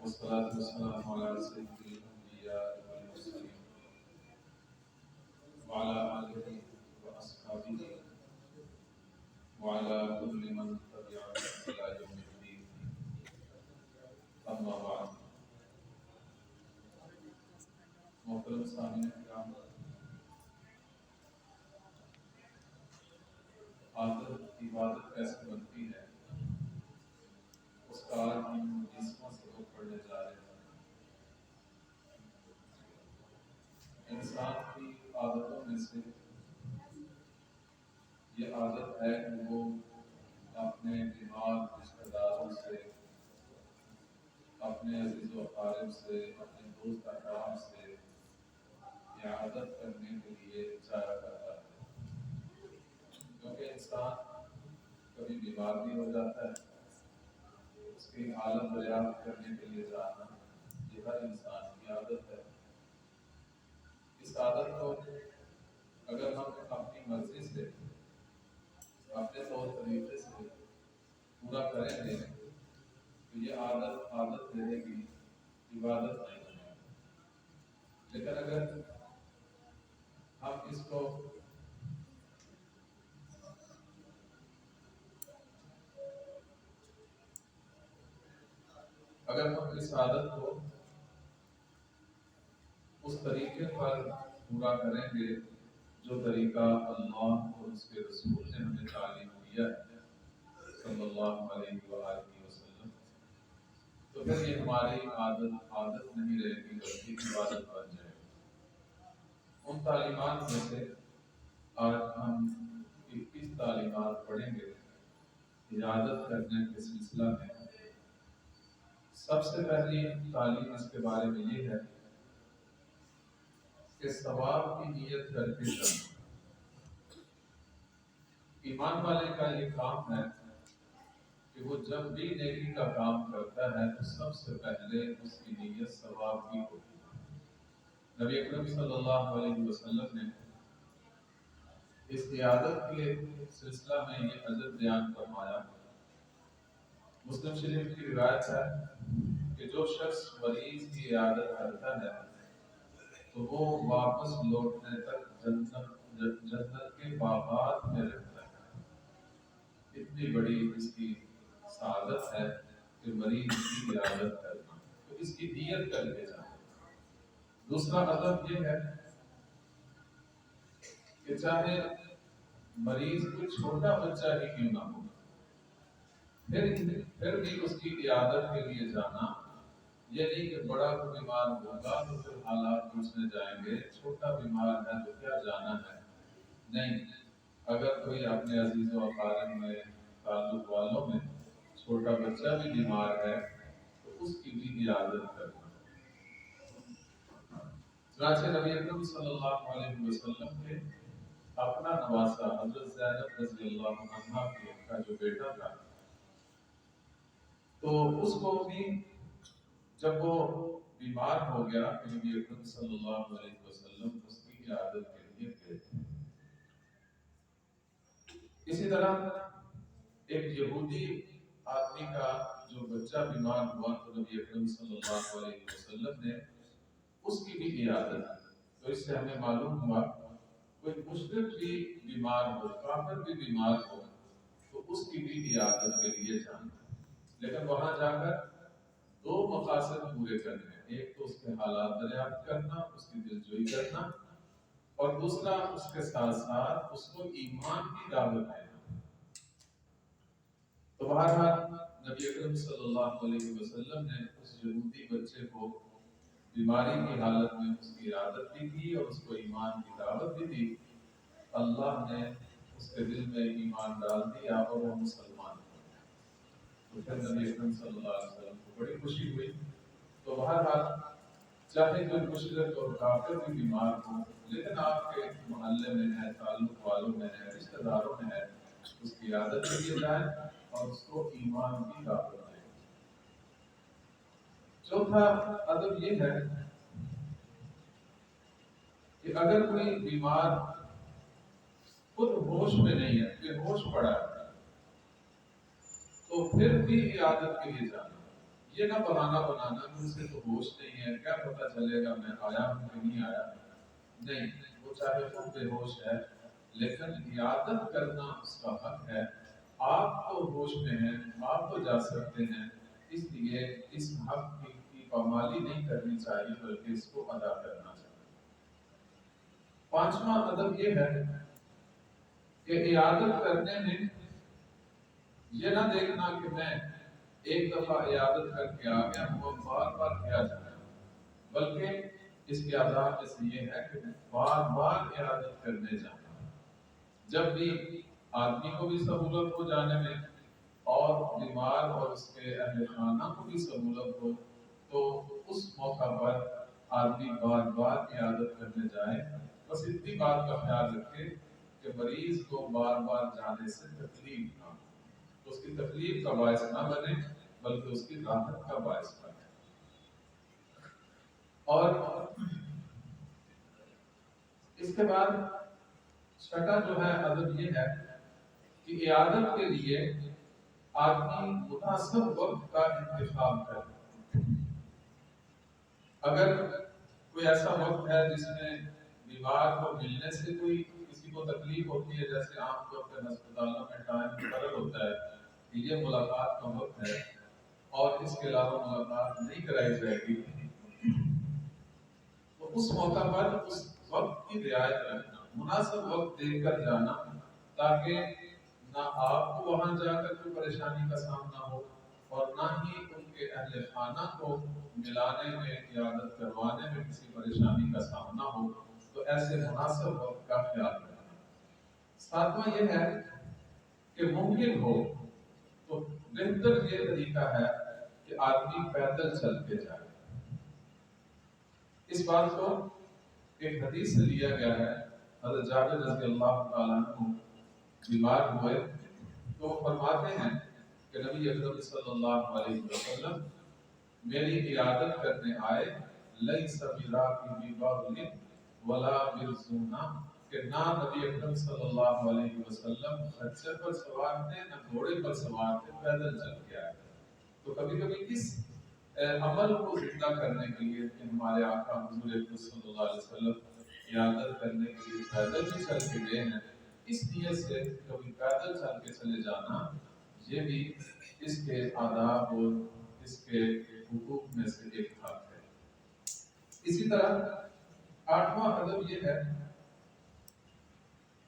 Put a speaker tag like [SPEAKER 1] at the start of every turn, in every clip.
[SPEAKER 1] والصلاة والسلام على سيد الأنبياء والمرسلين وعلى آله وأصحابه وعلى كل من تبعهم إلى يوم الدين. أما بعد. محترم سامعین کرام، عبادت کیسے بنتی ہے اس کا آج ہم 20واں سبق پڑھنے جا رہے ہیں۔ انسان کی عادتوں میں سے یہ عادت ہے کہ وہ اپنے بیمار رشتہ داروں سے، اپنے عزیز و اقارب سے، اپنے دوست احباب سے عادت کرنے کے لیے جایا کرتا ہے، کیونکہ انسان کبھی بیمار بھی ہو جاتا ہے، اس کی حالت دریافت کرنے کے لیے جانا یہ ہر انسان کی عادت ہے۔ اس عادت کو اگر ہم اپنی مرضی سے، اپنے طور طریقے سے پورا کریں گے تو یہ عادت رہے گی، عبادت نہیں بنے گی۔ لیکن اگر ہم اس کو اس عادت کو اس طریقے پر پورا کریں گے جو طریقہ اللہ اور اس کے رسول نے ہمیں تعلیم دیا ہے صلی اللہ علیہ وآلہ وسلم، تو پھر یہ ہماری عادت نہیں رہے گی بلکہ عبادت بن جائے گی۔ ان تعلیمات میں سے آج ہم 21 تعلیمات پڑھیں گے عبادت کرنے کے سلسلہ میں۔ سب سے پہلی تعلیم اس کے بارے میں یہ ہے کہ ثواب کی نیت کر کے کرنا۔ ایمان والے کا یہ کام ہے کہ وہ جب بھی نیکی کا کام کرتا ہے تو سب سے پہلے اس کی نیت ثواب کی ہوتی ہے۔ نبی اکرم صلی اللہ علیہ وسلم نے اس عیادت کے سلسلہ میں یہ حضرت بیان فرمایا۔ مسلم شریف کی روایت ہے کہ جو شخص مریض کی عیادت کرتا ہے تو وہ واپس لوٹنے تک جنت کے باغات میں رہتا ہے۔ اتنی بڑی اس کی سعادت ہے کہ مریض کی عیادت کرنا، تو اس کی نیت کر کے جانا۔ دوسرا ادب یہ ہے کہ چاہے مریض کوئی چھوٹا بچہ ہی کیوں نہ ہو، پھر بھی اس کی عیادت کے لیے جانا، یہ نہیں کہ بڑا کوئی بیمار ہوگا تو پھر حالات پوچھنے جائیں گے، چھوٹا بیمار ہے تو کیا جانا ہے، نہیں۔ اگر کوئی اپنے عزیز و اقارب میں، تعلق والوں میں چھوٹا بچہ بھی بیمار ہے تو اس کی بھی عیادت کرنا۔ چنانچہ نبی اکرم صلی اللہ علیہ وسلم کے اپنا نواسا حضرت زینب رضی اللہ عنہا کا جو بیٹا تھا، تو اس کو بھی جب وہ بیمار ہو گیا تو نبی اکرم صلی اللہ علیہ وسلم اس کی عیادت کے لیے گئے تھے۔ اسی طرح ایک یہودی آدمی کا جو بچہ بیمار ہوا تو نبی اکرم صلی اللہ علیہ وسلم نے اس کی بھی عیادت کی۔ تو اس سے ہمیں معلوم ہوا کوئی مشرک بھی بیمار ہو، کافر بھی بیمار ہو تو اس کی بھی عیادت کے لیے جانا، لیکن وہاں جا کر دو مقاصد پورے کرنے ہیں۔ ایک تو اس کے حالات دریافت کرنا، اس کی دلجوئی کرنا، اور دوسرا اس کے ساتھ ساتھ اس کو ایمان کی دعوت دینا۔ تو بہرحال نبی اکرم صلی اللہ علیہ وسلم نے اس یہودی بچے کو بیماری کی حالت میں اس کی عیادت بھی کی اور اس کو ایمان کی دعوت بھی دی۔ اللہ نے اس کے دل میں ایمان ڈال دیا اور وہ مسلمان ہو گیا۔ تو پھر نبی اکرم صلی اللہ علیہ وسلم کو بڑی خوشی ہوئی۔ تو بہرحال چاہے کوئی مشرک اور کافر بھی بیمار ہو، لیکن آپ کے محلے میں ہے، تعلق والوں میں ہے، رشتہ داروں میں ہے، اس کی عیادت کے لیے جائیں اور اس کو ایمان کی دعوت دیں۔ چوتھا ادب یہ ہے کہ اگر کوئی بیمار خود ہوش میں نہیں ہے، بے ہوش پڑا ہے، تو پھر بھی عیادت کے لیے جانا۔ یہ نہ بہانہ بنانا کہ اسے تو ہوش نہیں ہے، کیا پتہ چلے گا میں آیا ہوں کہ نہیں آیا. نہیں، وہ چاہے خود بے ہوش ہے لیکن عیادت کرنا اس کا حق ہے. آپ تو ہوش میں ہیں، آپ تو جا سکتے ہیں، اس لیے اس حق کی پامالی نہیں کرنی چاہیے بلکہ اس کو ادا کرنا چاہیے. پانچواں ادب یہ ہے کہ عیادت کرنے میں یہ نہ دیکھنا کہ میں ایک دفعہ عیادت کر کے آ گیا وہ بار بار کیا جائے، بلکہ اس کے آداب میں سے یہ ہے کہ بار بار عیادت کرنے جانا. جب بھی آدمی کو بھی سہولت ہو جانے میں اور بیمار اور اس کے اہل خانہ کو بھی سہولت ہو تو اس موقع پر آدمی بار بار عیادت کرنے جائے. بس اتنی بات کا خیال رکھے کہ مریض کو بار بار جانے سے تکلیف نہ ہو، اس کی تکلیف کا باعث نہ بنے بلکہ اس کی راحت کا باعث بنے. اور اس کے بعد چھٹا جو ہے ادب یہ ہے کہ عیادت کے لیے آدمی مناسب وقت کا انتخاب کرے. اگر کوئی ایسا وقت ہے جس میں بیمار کو ملنے سے کوئی کسی کو تکلیف ہوتی ہے، جیسے عام طور پر ہسپتالوں میں ٹائم مقرر ہوتا ہے کہ یہ ملاقات کا وقت ہے اور اس کے علاوہ ملاقات نہیں کرائی جائے گی، تو اس موقع پر اس وقت کی رعایت کرنا، مناسب وقت دیکھ کر جانا تاکہ نہ آپ کو وہاں جا کر کوئی پریشانی کا سامنا ہو اور نہ ہی ان کے اہل خانہ کو ملانے میں عیادت کروانے میں کسی پریشانی کا سامنا ہو. تو ایسے مناسب وقت کا خیال رکھنا. ساتواں یہ ہے کہ ممکن ہو تو بہتر یہ طریقہ ہے کہ آدمی پیدل چل کے جائے. اس بات کو ایک حدیث سے لیا گیا ہے. حضرت جابر رضی اللہ تعالیٰ عنہ بیمار ہوئے تو وہ فرماتے ہیں کہ نبی اکرم صلی اللہ علیہ وسلم میری عیادت کرنے آئے، لیس براکی ببغل ولا برزونا، کہ نہ نبی اکرم صلی اللہ علیہ وسلم خچر پر سوار تھے نہ گھوڑے پر سوار تھے، پیدل چل کے آئے. تو کبھی کبھی اس عمل کو زندہ کرنے کے لیے کہ ہمارے آقا حضور اکرم صلی اللہ علیہ وسلم عیادت کرنے کے لیے پیدل بھی چل کے گئے ہیں، اس نیت سے کبھی پیدل چل کے چلے جانا یہ بھی اس کے آداب اور اس کے حقوق میں سے ایک حق ہے. اسی طرح آٹھواں ادب یہ ہے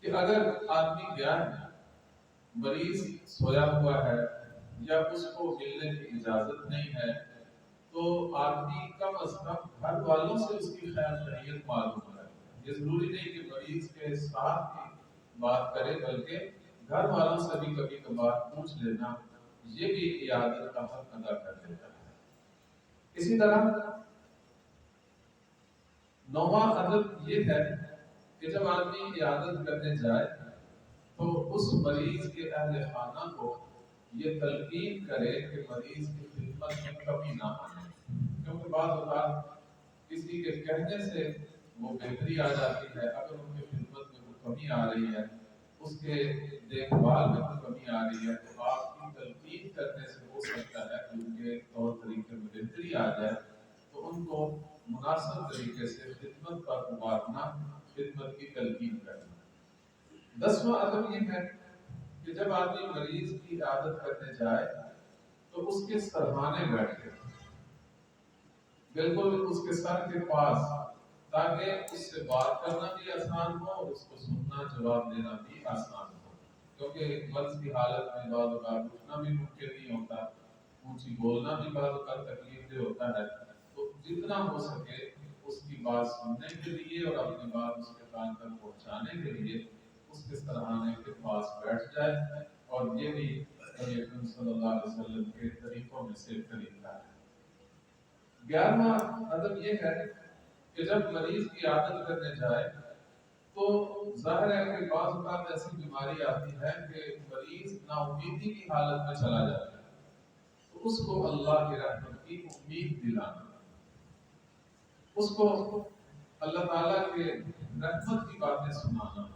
[SPEAKER 1] کہ اگر آدمی گیا ہے، مریض سویا ہوا ہے یا اس کو ملنے کی اجازت نہیں ہے تو آدمی کم از کم گھر والوں سے اس کی خیر خیریت معلوم کرے. یہ ضروری نہیں کہ مریض کے ساتھ ہی بات کرے بلکہ گھر والوں سے بھی کبھی کبھار پوچھ لینا یہ بھی عیادت کا حق ادا کر دیتا ہے. اسی طرح نواں ادب یہ ہے کہ جب آدمی عیادت کرنے جائے تو اس مریض کے اہل خانہ کو یہ تلقین کرے کہ مریض کی خدمت میں کمی نہ آنے، کیونکہ بعض اوقات کسی کے کہنے سے وہ بہتری آ جاتی ہے. اگر ان کی خدمت میں کوئی کمی آ رہی ہے، اس کے دیکھ بھال میں کوئی کمی آ رہی ہے تو آپ کی تلقین کرنے سے ہو سکتا ہے کہ ان کے طور طریقے میں بہتری آ جائے. تو ان کو مناسب طریقے سے خدمت پر ابھارنا، خدمت کی تلقین کرنا. دسواں ادب یہ ہے کہ جب آدمی مریض کی عیادت کرنے جائے تو اس کے سرہانے بیٹھے، بالکل اس کے سر کے پاس، تاکہ اس سے بات کرنا بھی آسان ہو اور اس کو سننا جواب دینا بھی آسان ہو. کیونکہ مرض کی حالت میں بعض اوقات اٹھنا بھی ممکن نہیں ہوتا، اونچی بولنا بھی بعض اوقات تکلیف دہ ہوتا ہے. تو جتنا ہو سکے اس کی بات سننے کے لیے اور اپنی بات اس کے کان تک پہنچانے کے لیے اس کے سرہانے کے پاس بیٹھ جائے. اور یہ بھی نبی اکرم صلی اللہ علیہ وسلم کے طریقوں میں سے ایک طریقہ ہے. 11واں ادب یہ ہے کہ جب مریض کی عیادت کرنے جائے تو ظاہر ہے کہ بعض اوقات ایسی بیماری آتی ہے کہ مریض نا امیدی کی حالت میں چلا جاتا ہے، تو اس کو اللہ کی رحمت کی امید دلانا، اس کو اللہ تعالیٰ کے رحمت کی باتیں سنانا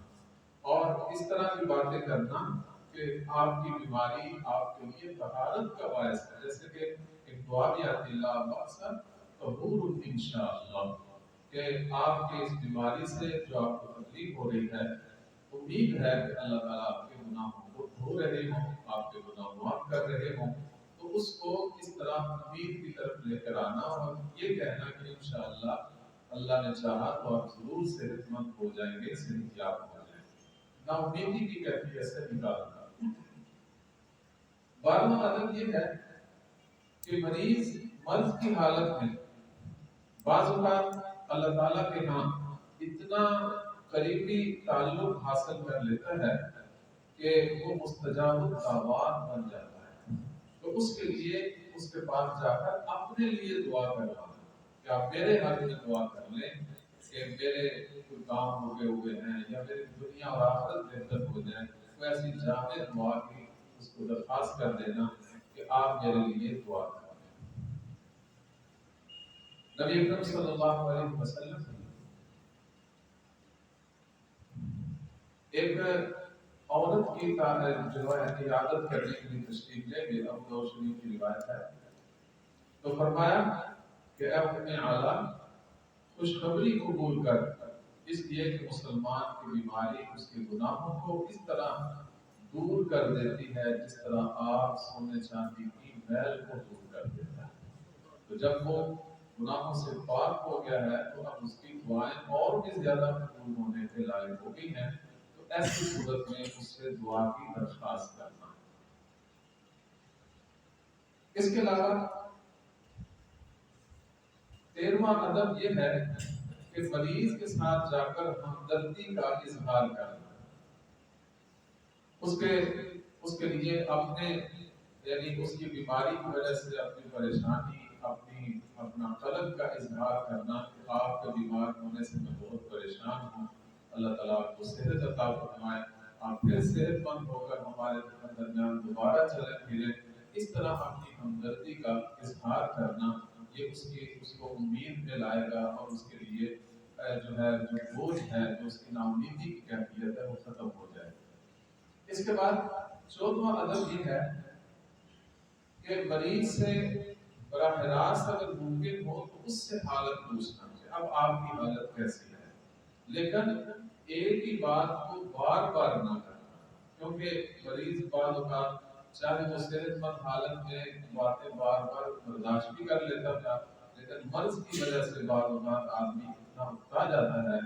[SPEAKER 1] اور اس طرح کی باتیں کرنا کہ آپ کی بیماری آپ کے لیے طہارت کا باعث ہے. جیسے کہ ایک ایک دعا بھی آتی ہے لا بأس طہور انشاءاللہ، کہ آپ کے اس بیماری سے جو آپ کو تکلیف ہو رہی ہے، امید ہے کہ اللہ تعالیٰ آپ کے گناہوں کو دھو رہے ہوں، آپ کے گناہ معاف کر رہے ہوں، تو اس کو اس طرح امید کی طرف لے کر آنا اور یہ کہنا کہ انشاءاللہ اللہ نے چاہا تو آپ ضرور صحت مند ہو جائیں گے، صحت یاب ہو جائیں گے، نا امیدی کی کیفیت سے نکالنا۔ بارہواں ادب یہ ہے کہ مریض مرض کی حالت میں بعض اوقات اللہ تعالیٰ کے ہاں اتنا قریبی تعلق حاصل کر لیتا ہے کہ وہ مستجاب الدعوات بن جاتا ہے، تو اس کے لیے اس کے پاس جا کر اپنے لیے دعا کروانا کہ آپ میرے حق میں دعا کر لیں کہ میرے کوئی کام رکے ہوئے ہیں یا میری دنیا اور آخرت بہتر ہو جائے، تو ایسی جامع دعا کی اس کو درخواست کر دینا کہ آپ میرے لیے دعا کریں۔ نبی اکرم صلی اللہ علیہ وسلم ایک عورت کی جو ہے عیادت کرنے کے لیے تشریف لے گئے، ابو داؤد شریف کی روایت ہے، تو فرمایا کہ اے ام اعلیٰ خوشخبری قبول کر، اس لیے کہ مسلمان کی بیماری اس کے گناہوں کو اس طرح دور کر دیتی ہے جس طرح آپ سونے چاندی کی میل کو دور کر دیتا ہے۔ تو جب وہ گناہوں سے پاک ہو گیا ہے تو اب اس کی دعائیں اور بھی زیادہ قبول ہونے کے لائق ہو گئی ہیں، تو ایسی صورت میں اس سے دعا کی درخواست کرنا۔ اس کے علاوہ 13واں ادب یہ ہے کہ مریض کے ساتھ جا کر ہمدردی کا اظہار کرنا، اس کے لیے اپنے یعنی اس کی بیماری کی وجہ سے اپنی پریشانی اپنا قلب کا اظہار کرنا کہ آپ کے بیمار ہونے سے میں بہت پریشان ہوں، اللہ تعالیٰ آپ کو صحت عطا فرمائے، آپ پھر صحت مند ہو کر ہمارے درمیان دوبارہ چلیں پھریں، اس طرح اپنی ہمدردی کا اظہار کرنا، یہ اس کو امید میں لائے گا اور اس کے لیے جو بوجھ ہے، جو اس کی ناامیدی کی کیفیت ہے وہ ختم ہو جائے گی۔ اس کے بعد 14واں ادب یہ ہے کہ مریض سے براہ راست اگر ممکن ہو تو اس سے حالت پوچھنا کہ اب آپ کی حالت کیسی ہے، لیکن ایک ہی بات کو بار بار نہ کرنا، کیونکہ مریض بعض اوقات چاہے وہ صحت مند حالت میں باتیں بار بار برداشت بھی کر لیتا تھا، لیکن مرض کی وجہ سے بعض اوقات آدمی اتنا اکتا جاتا ہے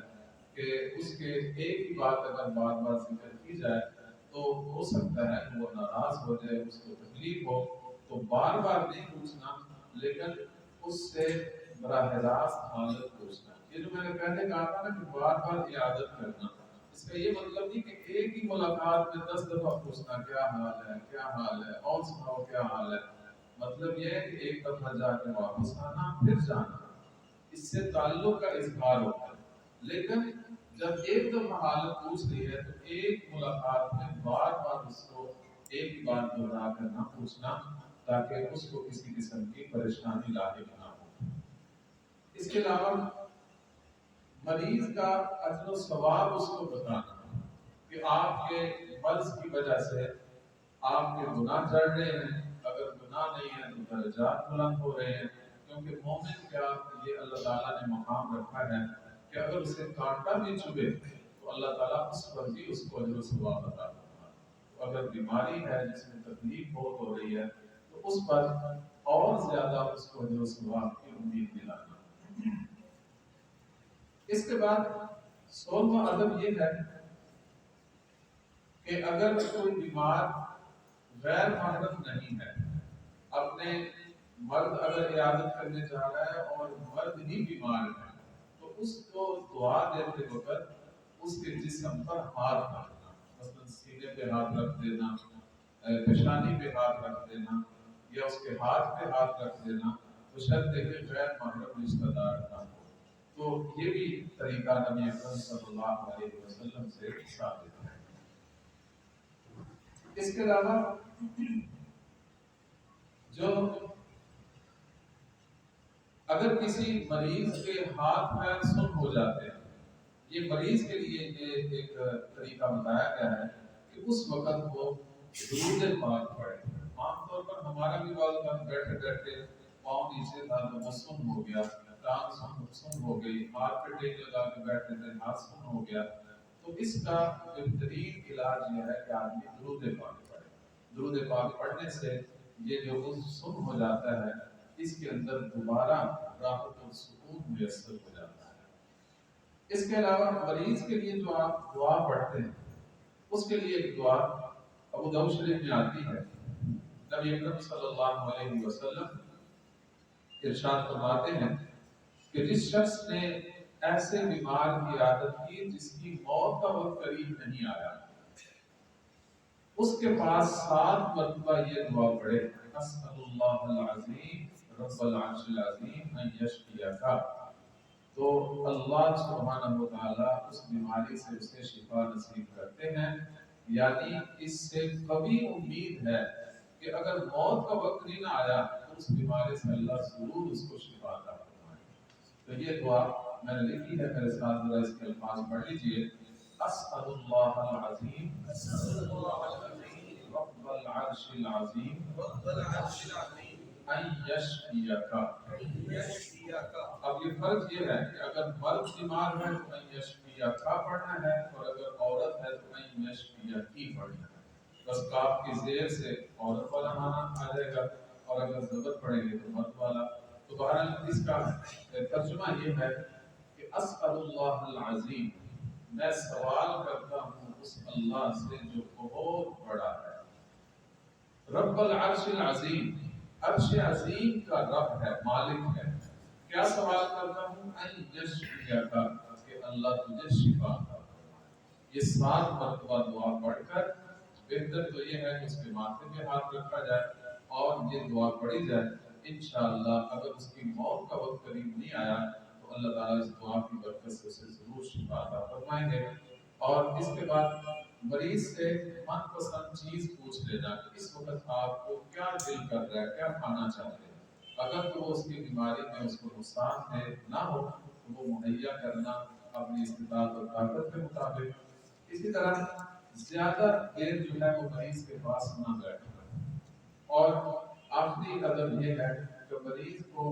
[SPEAKER 1] کہ اس کے ایک ہی بات اگر بار بار ذکر کی جائے تو ہو سکتا ہے کہ وہ ناراض ہو جائے، اس کو تکلیف ہو، تو بار بار نہیں پوچھنا لیکن اس سے براہ راست حالت پوچھنا۔ یہ جو میں نے پہلے کہا تھا نا کہ بار بار عیادت کرنا، اس کا یہ مطلب نہیں کہ ایک ہی ملاقات میں 10 دفعہ پوچھنا کیا حال ہے کیا حال ہے اور سناؤ کیا حال ہے، مطلب یہ ہے کہ ایک دفعہ جا کے واپس آنا پھر جانا، اس سے تعلق کا اظہار ہوتا ہے۔ لیکن جب ایک دفعہ حالت پوچھ لی ہے تو ایک ملاقات میں بار بار اس کو ایک ہی بات دہرا کر نہ پوچھنا تاکہ اس کو کسی قسم کی پریشانی لاحق نہ ہو۔ اس کے علاوہ مریض کا اجر و ثواب اس کو بتانا کہ آپ کے مرض کی وجہ سے آپ کے گناہ چڑھ رہے ہیں، اگر گناہ نہیں ہے تو درجات بلند ہو رہے ہیں، کیونکہ مومن کا یہ اللہ تعالیٰ نے مقام رکھا ہے کہ اگر اسے کانٹا بھی چبھے تو اللہ تعالیٰ اس پر بھی اس کو اجر و ثواب عطا کرتا ہے۔ اگر بیماری ہے جس میں تکلیف بہت ہو رہی ہے تو اس پر اور زیادہ اس کو اجر و ثواب کی امید دلانا۔ اس کے بعد 16واں ادب یہ ہے کہ اگر کوئی بیمار غیر محرم نہیں ہے، اپنے مرد اگر عیادت کرنے جا رہا ہے اور مرد ہی بیمار ہے تو اس کو دعا دیتے وقت اس کے جسم پر ہاتھ رکھنا، مثلا سینے پہ ہاتھ رکھ دینا، پیشانی پہ ہاتھ رکھ دینا یا اس کے ہاتھ پہ ہاتھ رکھ دینا، تو شرط ہے کہ غیر محرم رشتہ دار نہ ہو۔ تو یہ بھی طریقہ نبی اکرم صلی اللہ علیہ وسلم سے ثابت ہے۔ اس کے علاوہ جو اگر کسی مریض کے ہاتھ پیر سن ہو جاتے ہیں، یہ مریض کے لیے یہ ایک طریقہ بتایا گیا ہے کہ اس وقت وہ درود پاک پڑھے۔ عام طور پر ہمارا بھی بعض اوقات بیٹھے بیٹھے پاؤں نیچے تھا تو وہ سن ہو گیا، ٹانگ سن ہو گئی، ہاتھ پہ ٹیک لگا کے بیٹھے تھے ہاتھ سن ہو گیا، تو اس کا بہترین علاج یہ ہے کہ آدمی درود پاک پڑھے۔ درود پاک پڑھنے سے یہ جو عضو سن ہو جاتا ہے اس کے اندر دوبارہ راحت اور سکون میسر ہو جاتا ہے۔ اس کے علاوہ مریض کے لیے جو آپ دعا پڑھتے ہیں اس کے لیے ایک دعا ابو داؤد شریف میں آتی ہے، نبی اکرم صلی اللہ علیہ وسلم ارشاد فرماتے ہیں کہ جس شخص نے ایسے بیمار کی عادت کی جس کی موت کا وقت قریب نہیں آیا، اس کے پاس 7 مرتبہ یہ دعا پڑھے، اسأل اللہ العظیم رب العرش العظیم ان یشفیک، تو اللہ سبحانہ وتعالی اس بیماری سے اسے شفا نصیب کرتے ہیں۔ یعنی اس سے کبھی امید ہے کہ اگر موت کا وقت نہیں نہ آیا تو اس بیماری سے اللہ ضرور اس کو شفا عطا فرمائے۔ تو یہ دعا میں نے لکھی ہے، میرے ساتھ ذرا اس کے الفاظ پڑھ لیجئے۔ اسأل اللہ العظیم رب العرش العظیم ان یشفیک۔ اب یہ فرق یہ ہے کہ اگر مرد بیمار ہے تو ان یشفیک پڑھنا ہے، اور اگر عورت ہے تو ان یشفیکی پڑھنا ہے۔ بس کاف کی زیر سے عورت والا معنی آ جائے گا، اور اگر زبر پڑھیں گے تو مرد والا۔ تو بہرحال اس کا ترجمہ یہ ہے کہ اسأل اللہ العظیم، میں سوال کرتا ہوں اس اللہ سے جو بہت بڑا ہے، رب العرش العظیم، عرش عظیم کا رب ہے، مالک ہے۔ کیا سوال کرتا ہوں؟ ان یشفیک، کہ اللہ تجھے شفا عطا فرمائے۔ یہ 7 مرتبہ دعا پڑھ کر بہتر تو یہ ہے کہ اس کے ماتھے پہ ہاتھ رکھا جائے اور یہ دعا پڑھی جائے۔ انشاءاللہ اگر اس کی موت کا وقت قریب نہیں آیا تو اللہ تعالیٰ اس دعا کی برکت سے اسے ضرور شفا عطا فرمائیں گے۔ اور اس کے بعد مریض سے من پسند چیز پوچھ لینا کہ اس وقت آپ کو کیا دل کر رہا ہے، کیا کھانا چاہتے ہیں۔ اگر تو وہ اس کی بیماری میں اس کو نقصان ہے نہ ہو تو وہ مہیا کرنا اپنی استطاعت اور طاقت کے مطابق۔ اسی طرح زیادہ دیر جو ہے وہ مریض کے پاس نہ بیٹھنا، اور آخری ادب یہ ہے کہ مریض کو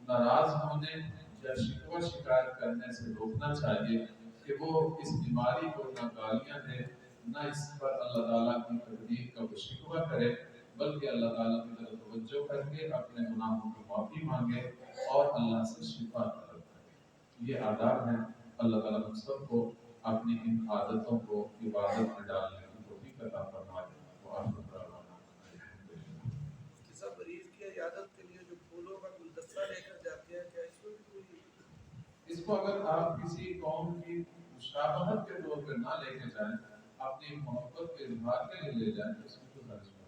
[SPEAKER 1] ناراض ہونے یا شکوہ شکایت کرنے سے روکنا چاہیے کہ وہ اس بیماری کو نہ گالیاں دے، نہ اس پر اللہ تعالیٰ کی تقدیر کا وہ شکوہ کرے، بلکہ اللہ تعالیٰ کی طرف توجہ کر کے اپنے گناہوں کی معافی مانگے اور اللہ سے شفا طلب کرے۔ یہ آداب ہیں۔ اللہ تعالیٰ ہم سب کو اپنی ان عادتوں کو عبادت میں ڈالنے کی توفیق عطا فرمائے۔ وآخر دعوانا الحمدللہ۔
[SPEAKER 2] سب مریض کی عیادت کے لیے جو پھولوں کا گلدستہ لے کر جاتے ہیں، کیا اس کو بھی کوئی؟
[SPEAKER 1] اس کو اگر آپ کسی قوم کی مشابہت کے طور پر نہ لے کے جائیں، اپنی محبت کے اظہار کے لیے لے جائیں تو اس میں کوئی حرج نہیں۔